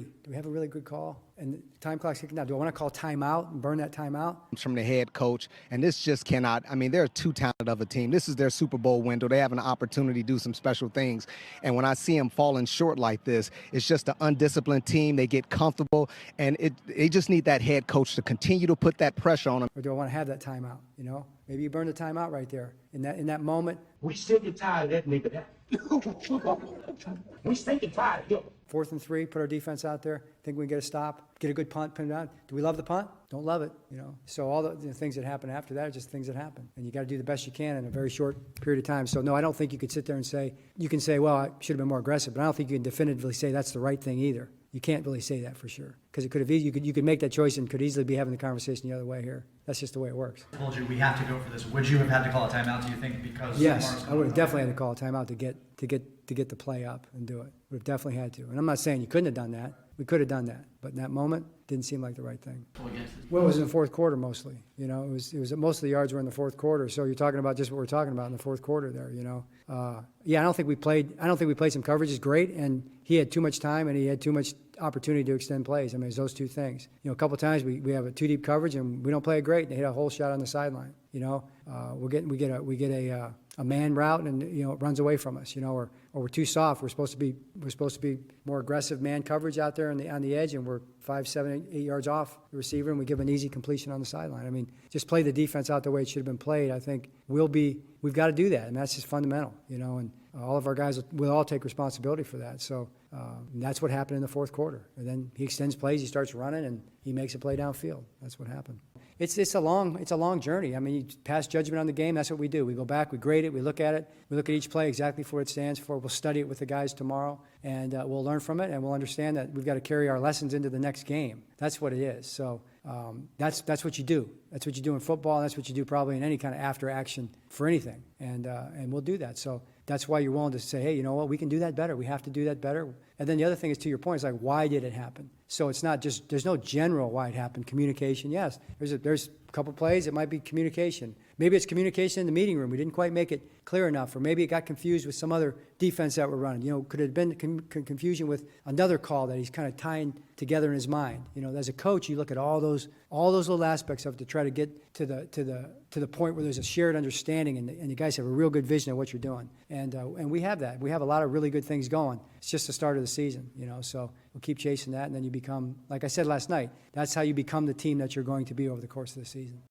Do we have a really good call? And the time clock's ticking down. Do I want to call timeout and burn that timeout? From the head coach, and this just cannot. I mean, they're too talented of a team. This is their Super Bowl window. They have an opportunity to do some special things. And when I see them falling short like this, it's just an undisciplined team. They get comfortable, and they just need that head coach to continue to put that pressure on them. Or do I want to have that timeout? You know, maybe you burn the timeout right there in that moment. We sick and tired of that nigga. We sick and tired of him. 4th and 3, put our defense out there. Think we can get a stop, get a good punt, pin it down. Do we love the punt? Don't love it, you know. So all the things that happen after that are just things that happen. And you got to do the best you can in a very short period of time. So, no, I don't think you could sit there and say, you can say, well, I should have been more aggressive, but I don't think you can definitively say that's the right thing either. You can't really say that for sure. Because it could have you could make that choice and could easily be having the conversation the other way here. That's just the way it works. I told you we have to go for this. Would you have had to call a timeout, do you think, because yes, I would have definitely had to call a timeout to get the play up and do it. Would have definitely had to. And I'm not saying you couldn't have done that. We could have done that. But in that moment, didn't seem like the right thing. Well, it was in the fourth quarter mostly. You know, it was most of the yards were in the fourth quarter. So you're talking about just what we're talking about in the fourth quarter there, you know. Yeah, I don't think we played some coverages great, and he had too mumuch time and he had too much opportunity to extend plays. I mean, it's those two things. You know, a couple of times we have a too deep coverage and we don't play it great, and they hit a whole shot on the sideline. You know, we get a man route and, you know, it runs away from us. You know, or we're too soft. We're supposed to be more aggressive man coverage out there on the edge, and we're 5, 7, 8 yards off the receiver, and we give an easy completion on the sideline. I mean, just play the defense out the way it should have been played. I think we've got to do that, and that's just fundamental. You know, and all of our guys will all take responsibility for that. So that's what happened in the fourth quarter. And then he extends plays, he starts running, and he makes a play downfield. That's what happened. It's a long journey. I mean, you pass judgment on the game. That's what we do. We go back, we grade it, we look at it, we look at each play exactly for what it stands for. We'll study it with the guys tomorrow, and we'll learn from it, and we'll understand that we've got to carry our lessons into the next game. That's what it is. So that's what you do. That's what you do in football. That's what you do probably in any kind of after action for anything, and we'll do that. So that's why you're willing to say, hey, you know what, we can do that better. We have to do that better. And then the other thing is, to your point, is like, why did it happen? So it's not just, there's no general why it happened. Communication, yes. There's a couple plays, it might be communication. Maybe it's communication in the meeting room. We didn't quite make it clear enough, or maybe it got confused with some other defense that we're running. You know, could it have been confusion with another call that he's kind of tying together in his mind? You know, as a coach, you look at all those little aspects of it to try to get to the point where there's a shared understanding, and you guys have a real good vision of what you're doing. And we have that. We have a lot of really good things going. It's just the start of the season, you know. So we'll keep chasing that, and then you become, like I said last night, that's how you become the team that you're going to be over the course of the season.